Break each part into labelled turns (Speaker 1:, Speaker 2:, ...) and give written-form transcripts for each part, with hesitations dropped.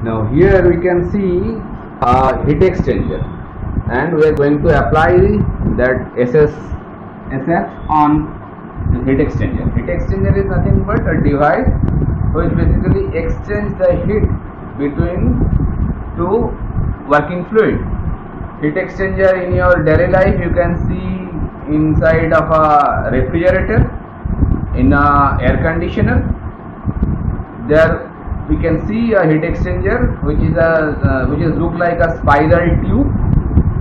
Speaker 1: Now here we can see a heat exchanger, and we are going to apply that SF on the heat exchanger. Heat exchanger is nothing but a device which basically exchanges the heat between two working fluid. Heat exchanger in your daily life you can see inside of a refrigerator, in a air conditioner. There we can see a heat exchanger which is look like a spiral tube.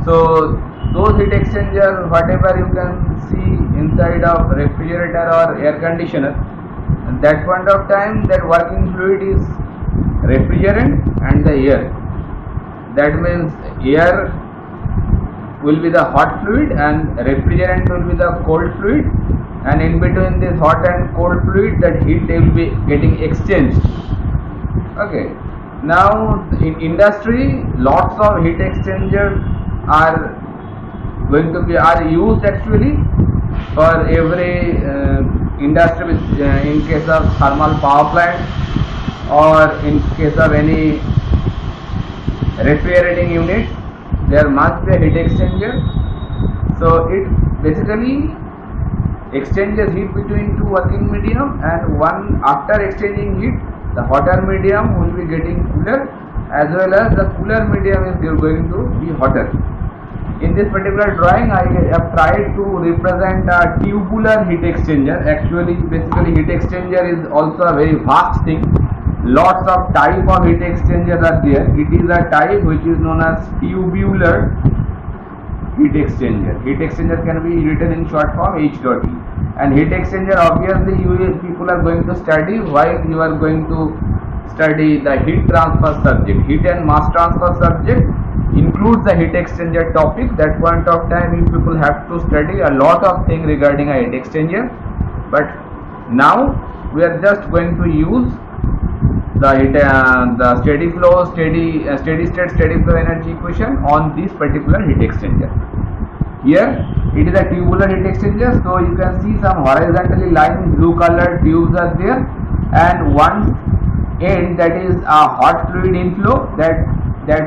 Speaker 1: So those heat exchanger, whatever you can see inside of refrigerator or air conditioner, at that point of time that working fluid is refrigerant and the air. That means air will be the hot fluid and refrigerant will be the cold fluid, and in between this hot and cold fluid that heat will be getting exchanged. Okay, now in industry lots of heat exchangers are used actually for every industry, in case of thermal power plant or in case of any refrigerating unit there must be a heat exchanger. So it basically exchanges heat between two working medium, and one after exchanging heat the hotter medium will be getting cooler, as well as the cooler medium is going to be hotter. In this particular drawing I have tried to represent a tubular heat exchanger. Actually basically heat exchanger is also a very vast thing. Lots of type of heat exchangers are there. It is a type which is known as tubular heat exchanger. Heat exchanger can be written in short form H.E. And heat exchanger obviously people are going to study while you are going to study the heat transfer subject. Heat and mass transfer subject includes the heat exchanger topic. That point of time you people have to study a lot of things regarding a heat exchanger. But now we are just going to use the steady state steady flow energy equation on this particular heat exchanger. Here it is a tubular heat exchanger, so you can see some horizontally lined blue colored tubes are there, and one end that is a hot fluid inflow. That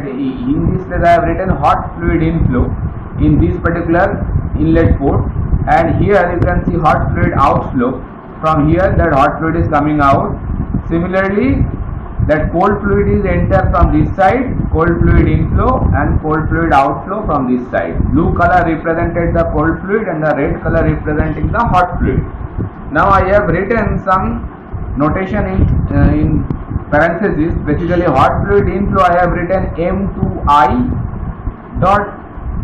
Speaker 1: in this place I have written hot fluid inflow in this particular inlet port, and here you can see hot fluid outflow. From here that hot fluid is coming out. Similarly that cold fluid is enter from this side, cold fluid inflow, and cold fluid outflow from this side. Blue color represented the cold fluid and the red color representing the hot fluid. Now I have written some notation in parenthesis. Basically hot fluid inflow I have written M2I dot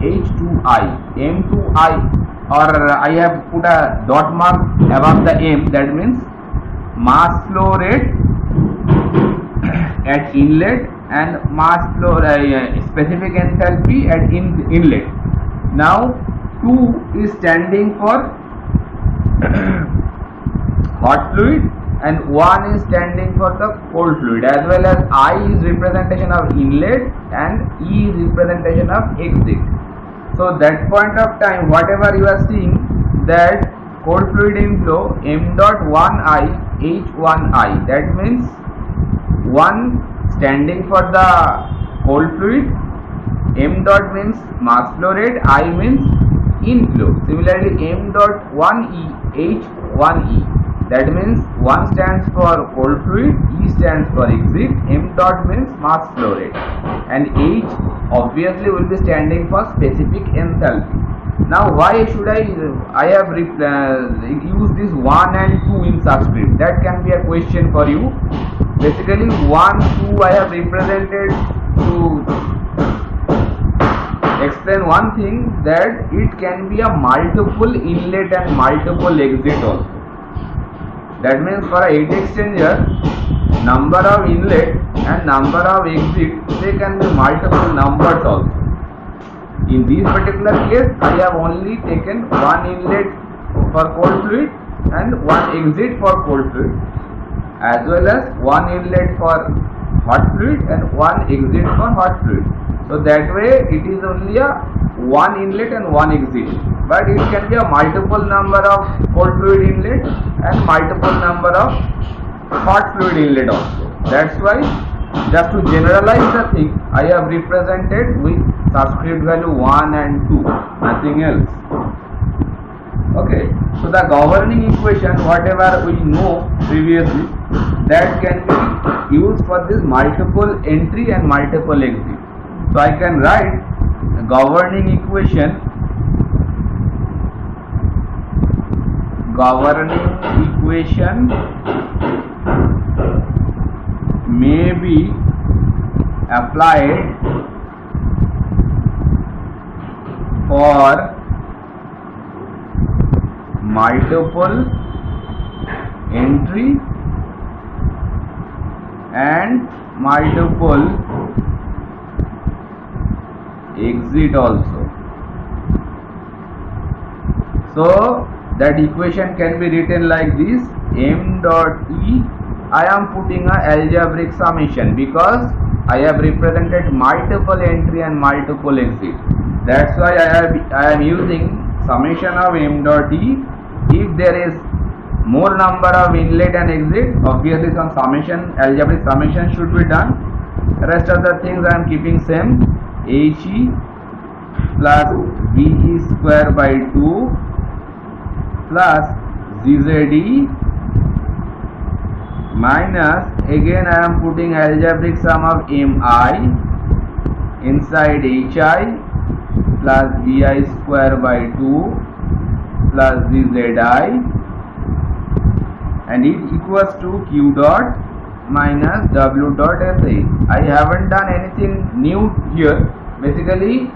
Speaker 1: H2I, M2I, or I have put a dot mark above the M. That means mass flow rate at inlet and mass flow specific enthalpy at inlet. Now 2 is standing for hot fluid and 1 is standing for the cold fluid, as well as I is representation of inlet and E is representation of exit. So that point of time whatever you are seeing, that cold fluid inflow M dot 1I H1I, that means 1 standing for the cold fluid, M dot means mass flow rate, I means inflow. Similarly M dot 1E H1E, that means 1 stands for cold fluid, E stands for exit, M dot means mass flow rate, and H obviously will be standing for specific enthalpy. Now why should I have used this 1 and 2 in subscript? That can be a question for you. Basically 1, 2 I have represented to explain one thing, that it can be a multiple inlet and multiple exit also. That means for a heat exchanger, number of inlet and number of exit, they can be multiple numbers also. In this particular case I have only taken one inlet for cold fluid and one exit for cold fluid, as well as one inlet for hot fluid and one exit for hot fluid. So that way it is only a one inlet and one exit, but it can be a multiple number of cold fluid inlet and multiple number of hot fluid inlet also. That's why just to generalize the thing, I have represented with subscript value 1 and 2, nothing else. Okay, so the governing equation, whatever we know previously, that can be used for this multiple entry and multiple exit. So I can write the governing equation. May be applied for multiple entry and multiple exit also. So that equation can be written like this: m dot e. I am putting a algebraic summation because I have represented multiple entry and multiple exit. That's why I am using summation of m dot e. If there is more number of inlet and exit, obviously some summation, algebraic summation should be done. Rest of the things I am keeping same: he plus ve square by 2 plus zze minus, again I am putting algebraic sum of mi inside hi plus vi square by 2 plus zzi, and it equals to q dot minus w dot sa. I haven't done anything new here. Basically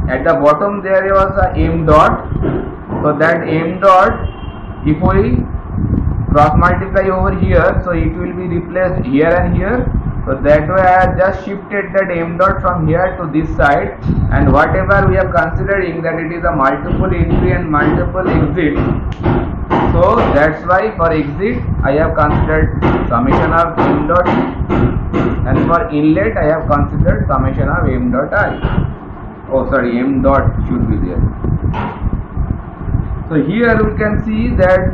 Speaker 1: at the bottom there was a m dot, so that m dot, if we cross multiply over here, so it will be replaced here and here. So that way I have just shifted that m dot from here to this side, and whatever we are considering that it is a multiple entry and multiple exit, so that's why for exit I have considered summation of m dot e, and for inlet I have considered summation of m dot I. Oh sorry, m dot should be there. So here we can see that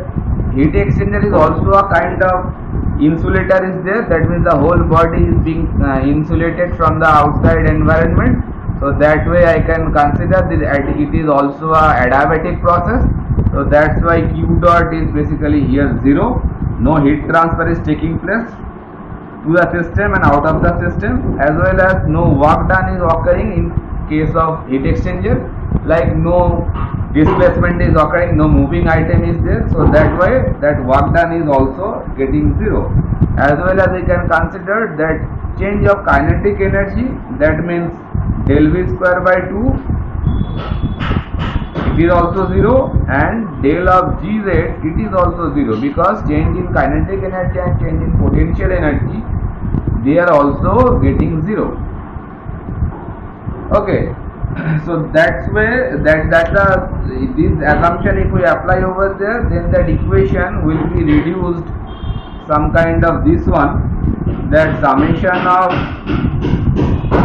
Speaker 1: heat exchanger is also a kind of insulator is there. That means the whole body is being insulated from the outside environment. So that way I can consider that it is also a adiabatic process. So that's why q dot is basically here 0. No heat transfer is taking place to the system and out of the system, as well as no work done is occurring in case of heat exchanger, like no displacement is occurring, no moving item is there. So that way that work done is also getting 0. As well as we can consider that change of kinetic energy, that means del v square by 2, it is also 0, and del of gz, it is also 0, because change in kinetic energy and change in potential energy, they are also getting 0. Okay, so that's way this assumption, if we apply over there, then that equation will be reduced some kind of this one, that summation of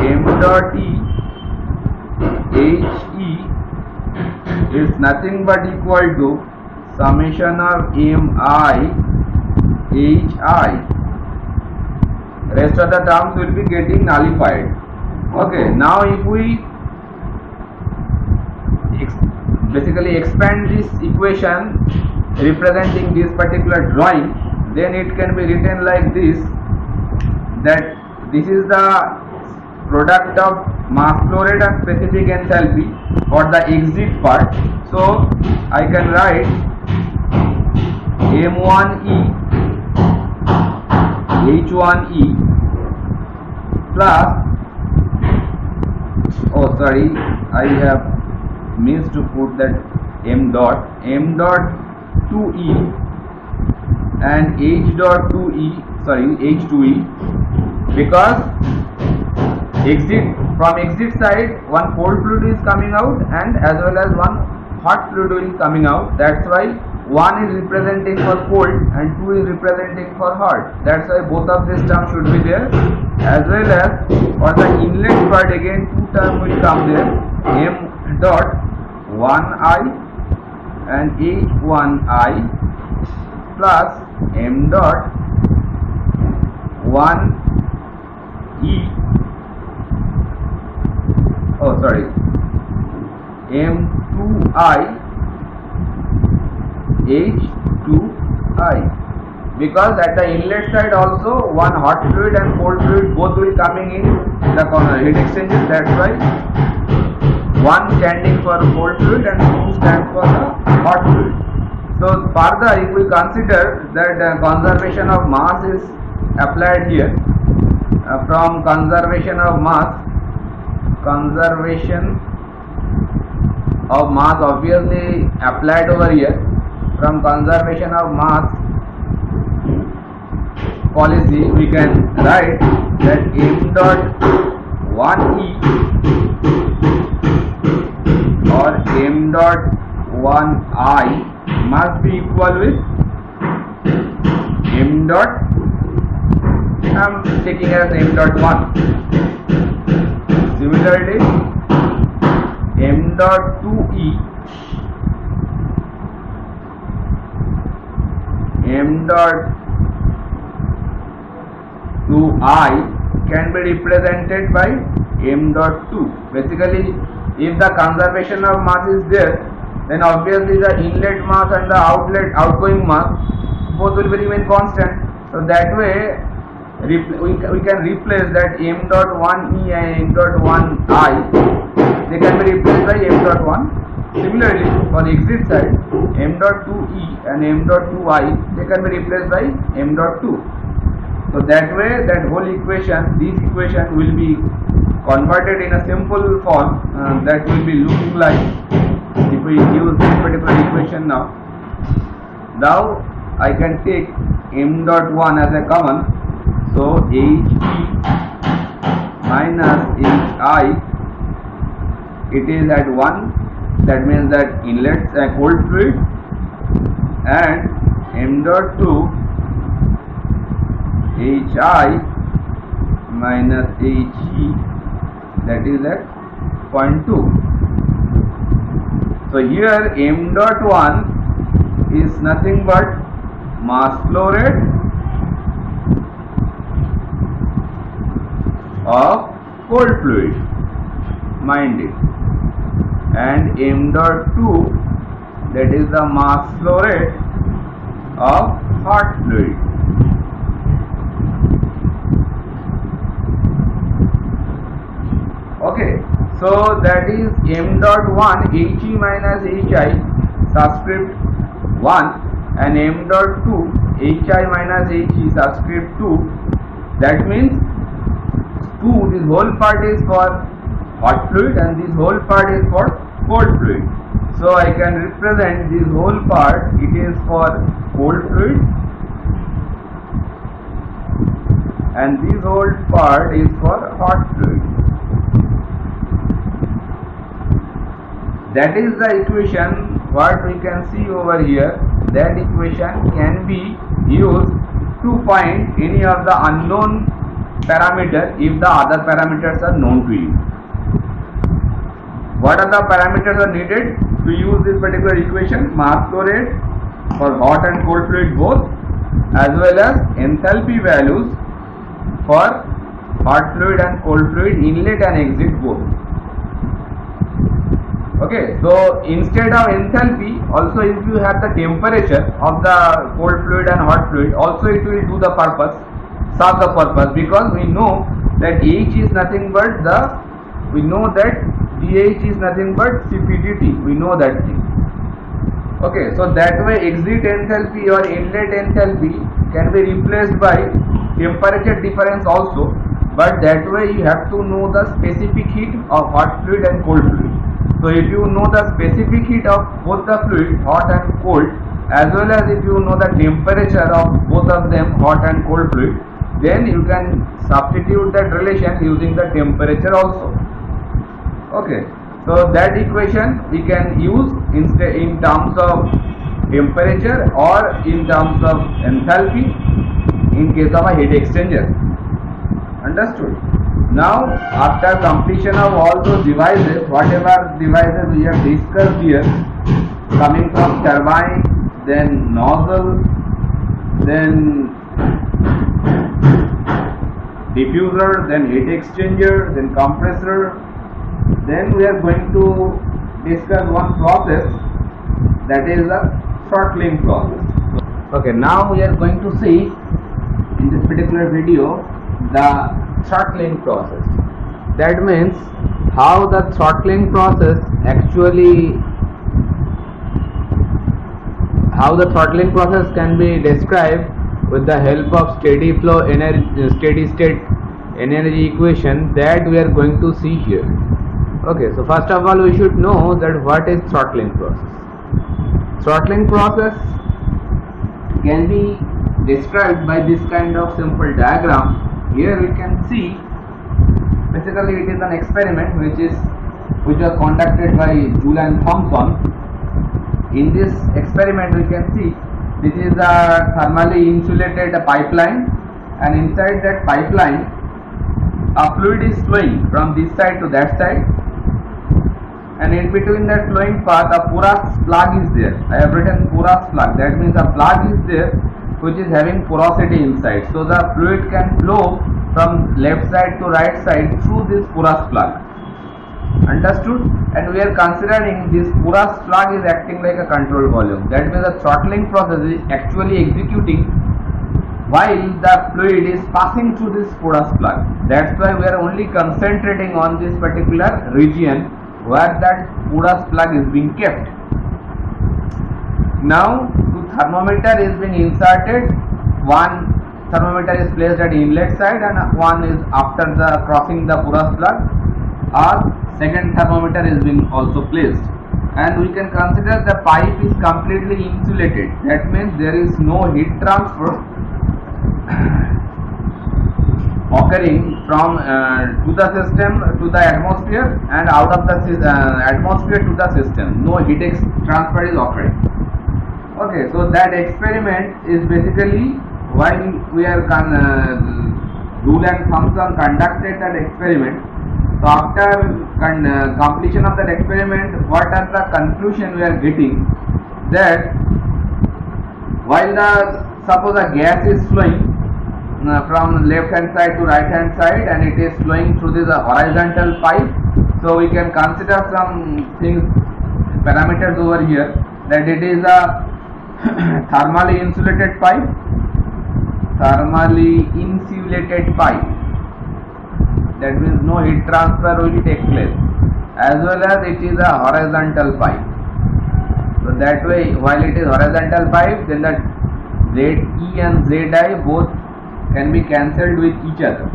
Speaker 1: m dot e he is nothing but equal to summation of mi hi. Rest of the terms will be getting nullified. Okay, now if we basically expand this equation representing this particular drawing, then it can be written like this, that this is the product of mass flow rate and specific enthalpy for the exit part. So I can write m1e h1e plus, oh sorry, I have missed to put that m dot 2e and h dot 2e, sorry, h2e, because from exit side one cold fluid is coming out and as well as one hot fluid is coming out. That's why 1 is representing for cold and 2 is representing for hot. That's why both of these terms should be there. As well as for the inlet part, again 2 terms will come there, m dot 1i and h1i plus m dot 1 sorry, M2I H2I, because at the inlet side also one hot fluid and cold fluid both will coming in the heat exchanger. That's why one standing for cold fluid and two stands for the hot fluid. So further, if we consider that conservation of mass is applied here, from conservation of mass obviously applied over here. From conservation of mass policy, we can write that m dot 1e or m dot 1I must be equal with m dot, I am taking as m dot 1. Similarly, m dot 2e, m dot 2I can be represented by m dot 2. Basically, if the conservation of mass is there, then obviously the inlet mass and the outgoing mass both will remain constant. So that way we can replace that m dot 1e and m dot 1I, they can be replaced by m dot 1. Similarly, for the exit side, m dot 2e and m dot 2I, they can be replaced by m dot 2. So that way that whole equation, this equation will be converted in a simple form that will be looking like, if we use this particular equation now I can take m dot 1 as a common, so He minus Hi, it is at 1, that means that inlet cold fluid, and m dot 2 Hi minus He, that is at 0.2. So here m dot 1 is nothing but mass flow rate of cold fluid, mind it, and m dot 2, that is the mass flow rate of hot fluid. Okay, so that is m dot 1 He minus Hi subscript 1 and m dot 2 Hi minus He subscript 2. That means 2, this whole part is for hot fluid and this whole part is for cold fluid. So I can represent this whole part, it is for cold fluid and this whole part is for hot fluid. That is the equation what we can see over here. That equation can be used to find any of the unknown parameter if the other parameters are known to you. What are the parameters are needed to use this particular equation? Mass flow rate for hot and cold fluid both, as well as enthalpy values for hot fluid and cold fluid inlet and exit both. Okay, so instead of enthalpy, also if you have the temperature of the cold fluid and hot fluid, also it will do the purpose, serve the purpose, because we know that H is nothing but we know that dH is nothing but CPdt, we know that thing. Okay, so that way exit enthalpy or inlet enthalpy can be replaced by temperature difference also, but that way you have to know the specific heat of hot fluid and cold fluid. So if you know the specific heat of both the fluid, hot and cold, as well as if you know the temperature of both of them, hot and cold fluid, then you can substitute that relation using the temperature also. Okay, so that equation we can use instead in terms of temperature or in terms of enthalpy in case of a heat exchanger. Understood? Now, after completion of all those devices, whatever devices we have discussed here, coming from turbine, then nozzle, then diffuser, then heat exchanger, then compressor, Then we are going to discuss one process, that is the throttling process. Okay, now we are going to see in this particular video the throttling process. That means how the throttling process can be described with the help of steady state energy equation that we are going to see here. Okay, so first of all we should know that what is throttling process. Throttling process can be described by this kind of simple diagram. Here we can see basically it is an experiment which was conducted by Joule and Thomson. In this experiment we can see this is a thermally insulated pipeline, and inside that pipeline a fluid is flowing from this side to that side, and in between that flowing path a porous plug is there. I have written porous plug, that means a plug is there which is having porosity inside, so the fluid can flow from left side to right side through this porous plug. Understood? And we are considering this porous plug is acting like a control volume. That means the throttling process is actually executing while the fluid is passing through this porous plug. That's why we are only concentrating on this particular region where that porous plug is being kept. Now two thermometer is being inserted. One thermometer is placed at inlet side and one is after the crossing the porous plug. Or second thermometer is being also placed, and we can consider the pipe is completely insulated. That means there is no heat transfer occurring from to the system to the atmosphere and out of the atmosphere to the system. No heat transfer is occurring. Okay, so that experiment is basically why we are Joule and Thomson conducted that experiment. So after completion of that experiment, what are the conclusion we are getting? That while suppose a gas is flowing from left hand side to right hand side and it is flowing through this horizontal pipe, so we can consider some things, parameters over here, that it is a thermally insulated pipe, that means no heat transfer will take place, as well as it is a horizontal pipe. So that way, while it is horizontal pipe, then the ZE and ZI both can be cancelled with each other,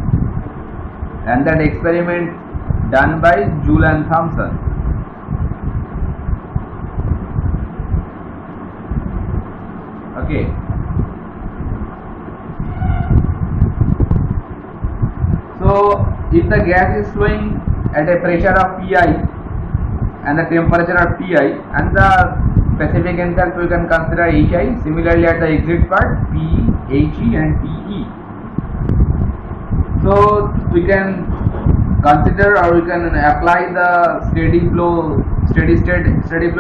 Speaker 1: and that experiment done by Joule and Thomson. Okay. So if the gas is flowing at a pressure of Pi and the temperature of Ti and the specific enthalpy we can consider Hi, similarly at the exit part Pe, He and Te. So we can consider or we can apply the steady flow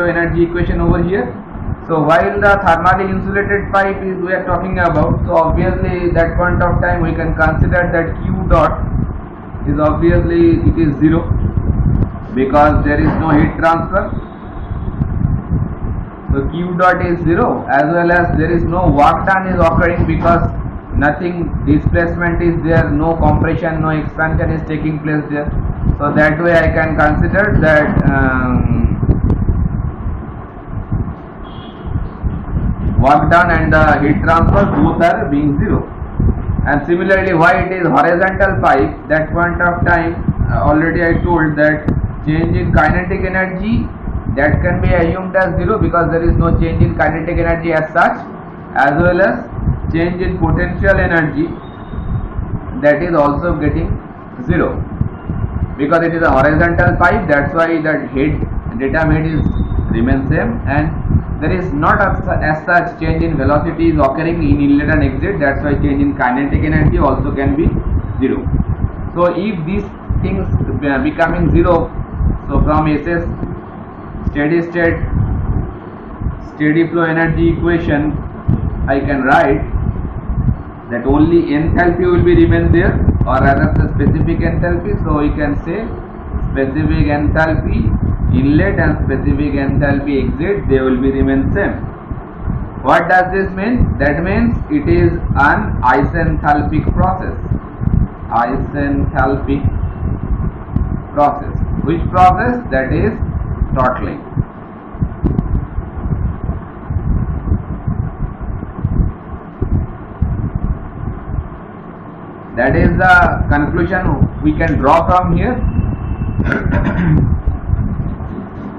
Speaker 1: energy equation over here. So while the thermally insulated pipe is we are talking about, so obviously that point of time we can consider that Q dot is obviously it is 0 because there is no heat transfer. So Q dot is 0, as well as there is no work done is occurring because nothing displacement is there, no compression, no expansion is taking place there. So that way I can consider that work done and the heat transfer both are being 0. And similarly, why it is horizontal pipe, that point of time already I told that change in kinetic energy that can be assumed as 0 because there is no change in kinetic energy as such, as well as change in potential energy that is also getting 0 because it is a horizontal pipe. That's why that head datum head is remains same, and there is not as such change in velocity is occurring in inlet and exit. That's why change in kinetic energy also can be 0. So if these things becoming 0, so from SS steady flow energy equation I can write that only enthalpy will be remain there, or rather the specific enthalpy. So we can say specific enthalpy inlet and specific enthalpy exit, they will be remain same. What does this mean? That means it is an isenthalpic process. Isenthalpic process. Which process? That is throttling. That is the conclusion we can draw from here.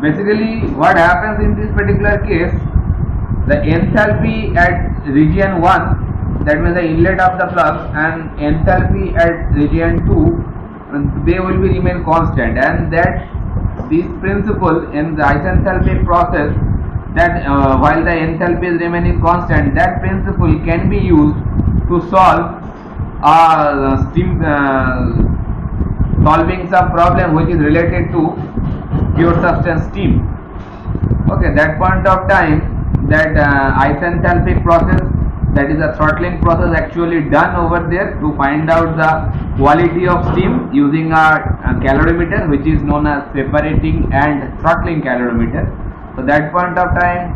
Speaker 1: Basically, what happens in this particular case, the enthalpy at region 1, that means the inlet of the flux, and enthalpy at region 2, they will be remain constant, and that this principle in the isenthalpic process, that while the enthalpy is remaining constant, that principle can be used to solve solving some problem which is related to pure substance steam. Okay, that point of time, that isenthalpic process, that is a throttling process, actually done over there to find out the quality of steam using a calorimeter, which is known as separating and throttling calorimeter. So that point of time,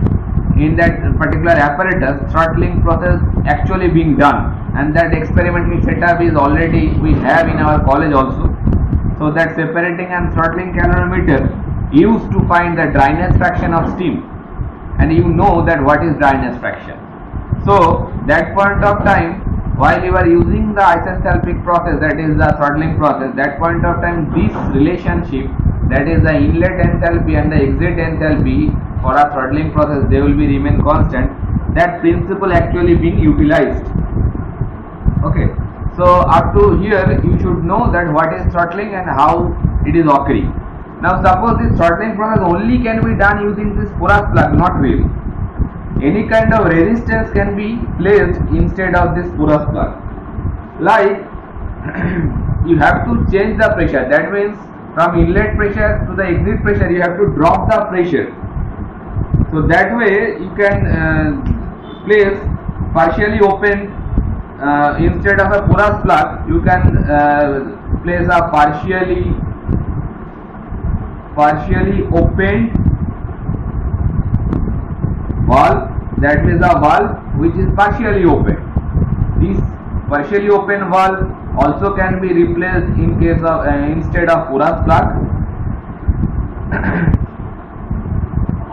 Speaker 1: in that particular apparatus, throttling process actually being done, and that experimental setup is already we have in our college also. So that separating and throttling calorimeter used to find the dryness fraction of steam, and you know that what is dryness fraction. So that point of time, while you are using the isenthalpic process, that is the throttling process, that point of time, this relationship, that is the inlet enthalpy and the exit enthalpy for a throttling process, they will be remain constant. That principle actually being utilized. Okay, so up to here you should know that what is throttling and how it is occurring. Now suppose this throttling process only can be done using this porous plug, not really. Any kind of resistance can be placed instead of this porous plug. Like you have to change the pressure, that means from inlet pressure to the exit pressure you have to drop the pressure. So that way you can place partially open, instead of a porous plug you can place a partially opened valve, that means a valve which is partially open. This partially open valve also can be replaced in case of instead of porous plug,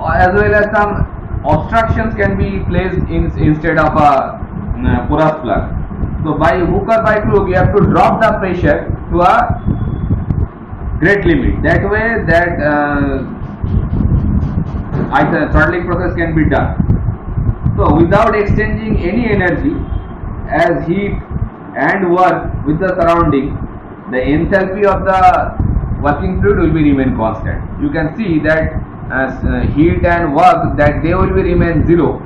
Speaker 1: as well as some obstructions can be placed instead of a porous plug. So by hook or by crook you have to drop the pressure to a great limit. That way that throttling process can be done. So without exchanging any energy as heat and work with the surrounding, the enthalpy of the working fluid will be remain constant. You can see that as heat and work, that they will be remain zero,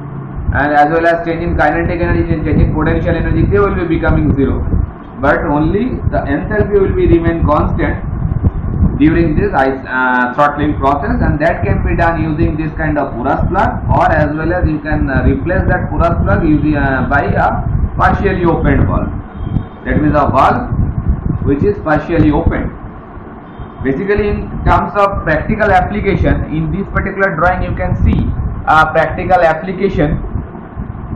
Speaker 1: and as well as changing kinetic energy and changing potential energy, they will be becoming zero, but only the enthalpy will be remain constant during this throttling process, and that can be done using this kind of porous plug, or as well as you can replace that porous plug using by a partially opened valve. That means a valve which is partially opened. Basically, in terms of practical application, in this particular drawing you can see a practical application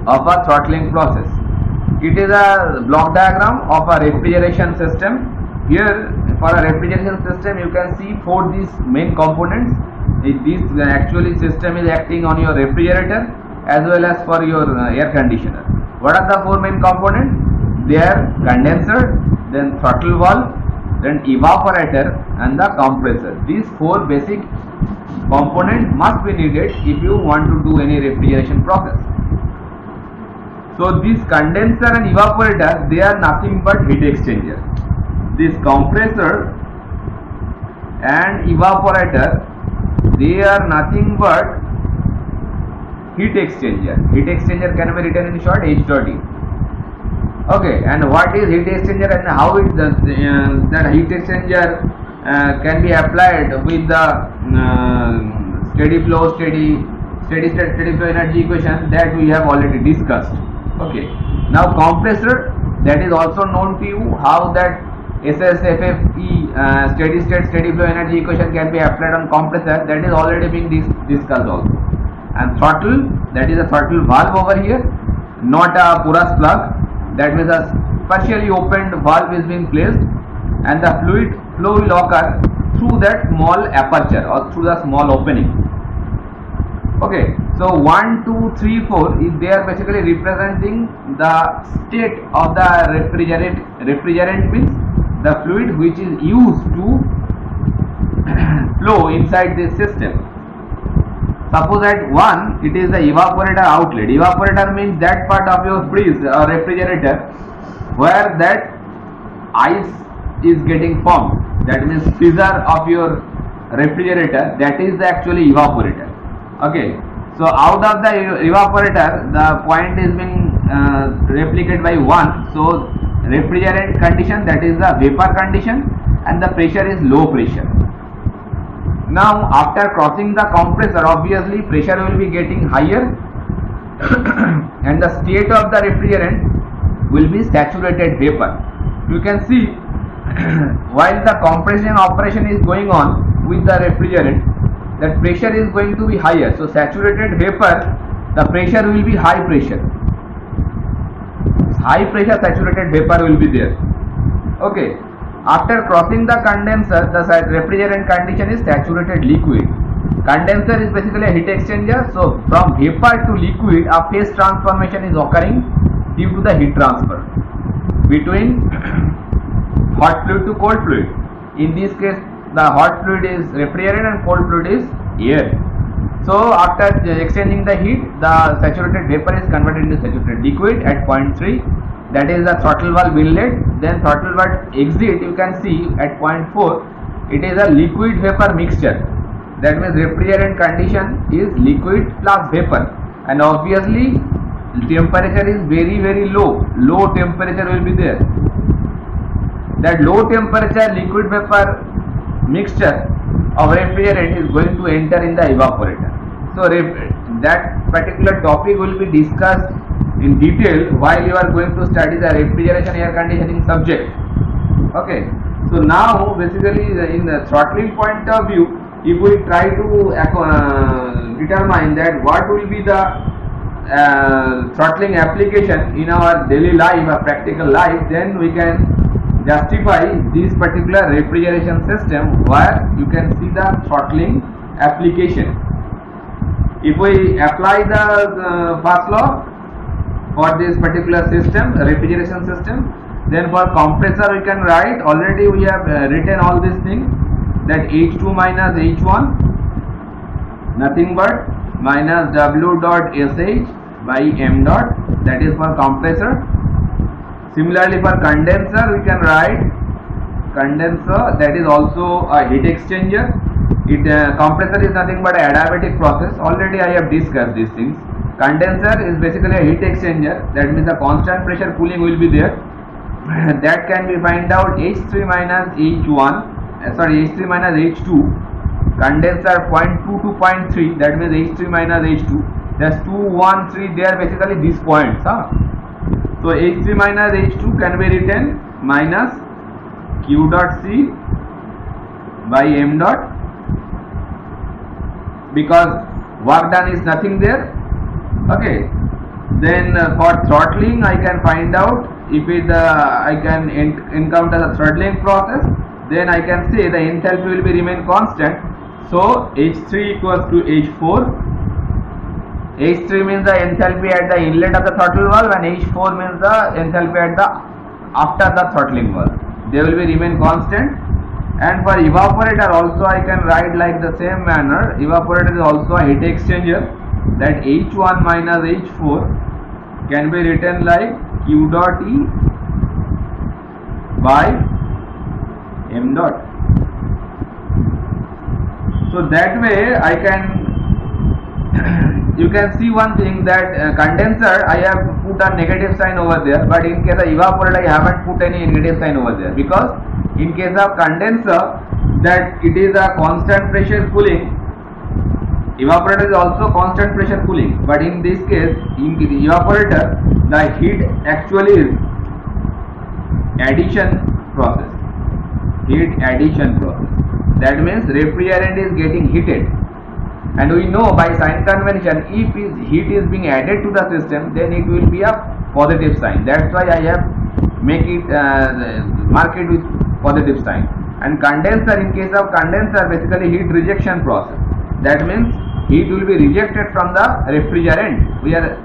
Speaker 1: of a throttling process. It is a block diagram of a refrigeration system. Here for a refrigeration system you can see for these main components. This actually system is acting on your refrigerator as well as for your air conditioner. What are the four main components? They are condenser, then throttle valve, then evaporator and the compressor. These four basic components must be needed if you want to do any refrigeration process. So this condenser and evaporator, they are nothing but heat exchanger. This compressor and evaporator, they are nothing but heat exchanger. Heat exchanger can be written in short H.E. Okay, and what is heat exchanger and how it does that heat exchanger can be applied with the steady flow energy equation that we have already discussed. Okay, now compressor, that is also known to you how that SSFFE steady state steady flow energy equation can be applied on compressor, that is already being discussed also. And throttle, that is a throttle valve over here, not a porous plug, that means a partially opened valve is being placed and the fluid flow will occur through that small aperture or through the small opening. Okay, so 1, 2, 3, 4 is they are basically representing the state of the refrigerant means the fluid which is used to flow inside this system. Suppose at 1 it is the evaporator outlet. Evaporator means that part of your freeze or refrigerator where that ice is getting formed, that means freezer of your refrigerator, that is the actually evaporator. Okay, so out of the evaporator the point is being replicated by 1, so refrigerant condition, that is the vapor condition, and the pressure is low pressure. Now after crossing the compressor, obviously pressure will be getting higher and the state of the refrigerant will be saturated vapor. You can see while the compression operation is going on with the refrigerant, that pressure is going to be higher, so saturated vapor, the pressure will be high pressure. High pressure saturated vapor will be there. Okay, after crossing the condenser, the refrigerant condition is saturated liquid. Condenser is basically a heat exchanger, so from vapor to liquid a phase transformation is occurring due to the heat transfer between hot fluid to cold fluid. In this case the hot fluid is refrigerant and cold fluid is air. So after exchanging the heat, the saturated vapor is converted into saturated liquid at point 3, that is the throttle valve inlet. Then throttle valve exit, you can see at point 4 it is a liquid vapor mixture, that means refrigerant condition is liquid plus vapor, and obviously temperature is very low temperature will be there. That low temperature liquid vapor mixture of refrigerant is going to enter in the evaporator. So that particular topic will be discussed in detail while you are going to study the refrigeration air conditioning subject. Okay, so now basically in the throttling point of view, if we try to determine that what will be the throttling application in our daily life or practical life, then we can justify this particular refrigeration system where you can see the throttling application. If we apply the first law for this particular system, refrigeration system, then for compressor we can write, already we have written all these things, that H2 minus H1 nothing but minus W dot SH by M dot, that is for compressor. Similarly for condenser we can write condenser, that is also a heat exchanger. Compressor is nothing but an adiabatic process, already I have discussed these things. Condenser is basically a heat exchanger, that means the constant pressure cooling will be there. That can be find out H3 minus H1, H3 minus H2, condenser 0.2 to 0.3, that means H3 minus H2, that's 2, 1, 3, they are basically these points. So H3 minus H2 can be written minus Q dot C by M dot, because work done is nothing there. Okay, then for throttling I can find out, if it I can encounter the throttling process, then I can say the enthalpy will be remain constant. So H3 equals to H4. H3 means the enthalpy at the inlet of the throttle valve, and H4 means the enthalpy at the after the throttling valve. They will be remain constant. And for evaporator also I can write like the same manner. Evaporator is also a heat exchanger, that H1 minus H4 can be written like Q dot E by M dot. So that way I can you can see one thing, that condenser I have put a negative sign over there, but in case of evaporator I haven't put any negative sign over there, because in case of condenser that it is a constant pressure cooling, evaporator is also constant pressure cooling, but in this case in the evaporator the heat actually is addition process. heat addition process. That means refrigerant is getting heated, and we know by sign convention, if heat is being added to the system, then it will be a positive sign. That's why I have mark it with positive sign. And condenser, in case of condenser, basically heat rejection process. That means heat will be rejected from the refrigerant. We are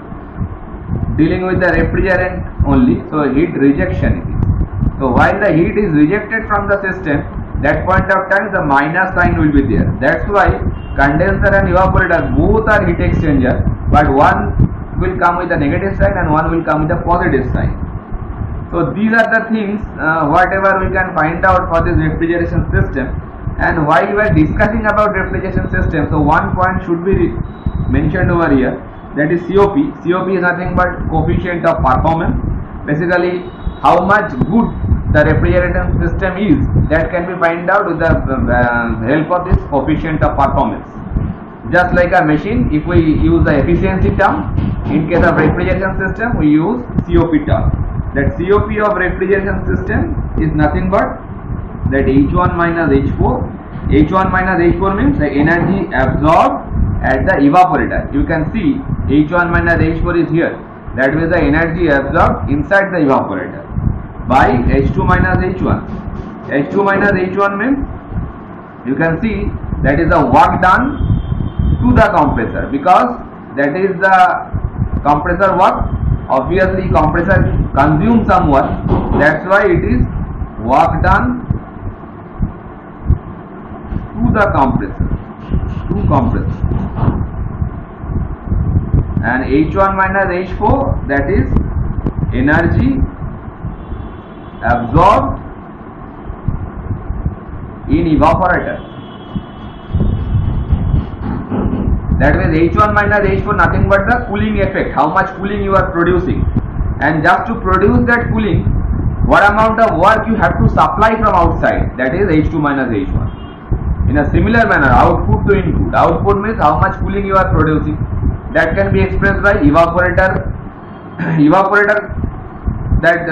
Speaker 1: dealing with the refrigerant only, so heat rejection it is. So while the heat is rejected from the system, that point of time the minus sign will be there. That's why condenser and evaporator both are heat exchanger, but one will come with a negative sign and one will come with a positive sign. So these are the things whatever we can find out for this refrigeration system. And while we are discussing about refrigeration system, so one point should be mentioned over here, that is COP. COP is nothing but coefficient of performance. Basically, how much good the refrigeration system is, that can be find out with the help of this coefficient of performance. Just like a machine, if we use the efficiency term, in case of refrigeration system we use COP term. That COP of refrigeration system is nothing but that H1 minus H4. H1 minus H4 means the energy absorbed at the evaporator. You can see H1 minus H4 is here. That means the energy absorbed inside the evaporator by H2 minus H1. H2 minus H1 means you can see that is the work done to the compressor, because that is the compressor work. Obviously compressor consumes some work, that's why it is work done to the compressor, and H1 minus H4, that is energy absorbed in evaporator. That means H1 minus H4 nothing but the cooling effect, how much cooling you are producing, and just to produce that cooling, what amount of work you have to supply from outside, that is H2 minus H1. In a similar manner, output to input. Output means how much cooling you are producing. That can be expressed by evaporator. That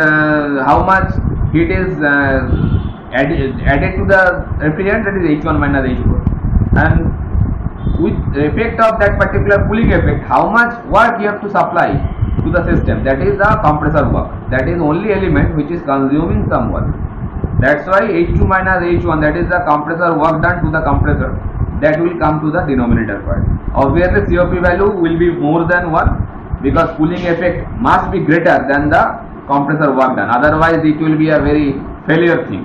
Speaker 1: how much heat is added to the refrigerant, that is H1 minus H4. And with the effect of that particular cooling effect, how much work you have to supply to the system, that is the compressor work. That is only element which is consuming some work. That's why H2 minus H1, that is the compressor work done to the compressor, that will come to the denominator part. Obviously COP value will be more than 1, because cooling effect must be greater than the compressor work done, otherwise it will be a very failure thing.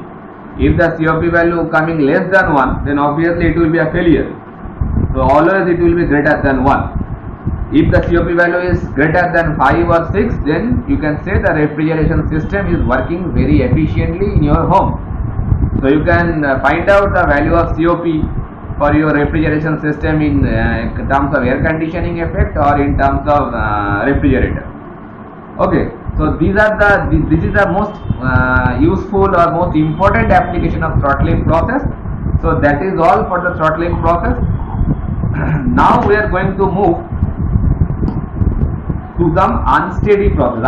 Speaker 1: If the COP value coming less than 1, then obviously it will be a failure. So always it will be greater than 1. If the COP value is greater than 5 or 6, then you can say the refrigeration system is working very efficiently in your home. So you can find out the value of COP for your refrigeration system in terms of air conditioning effect or in terms of refrigerator. Okay, so this is the most useful or most important application of throttling process. So that is all for the throttling process. Now we are going to move to some unsteady process.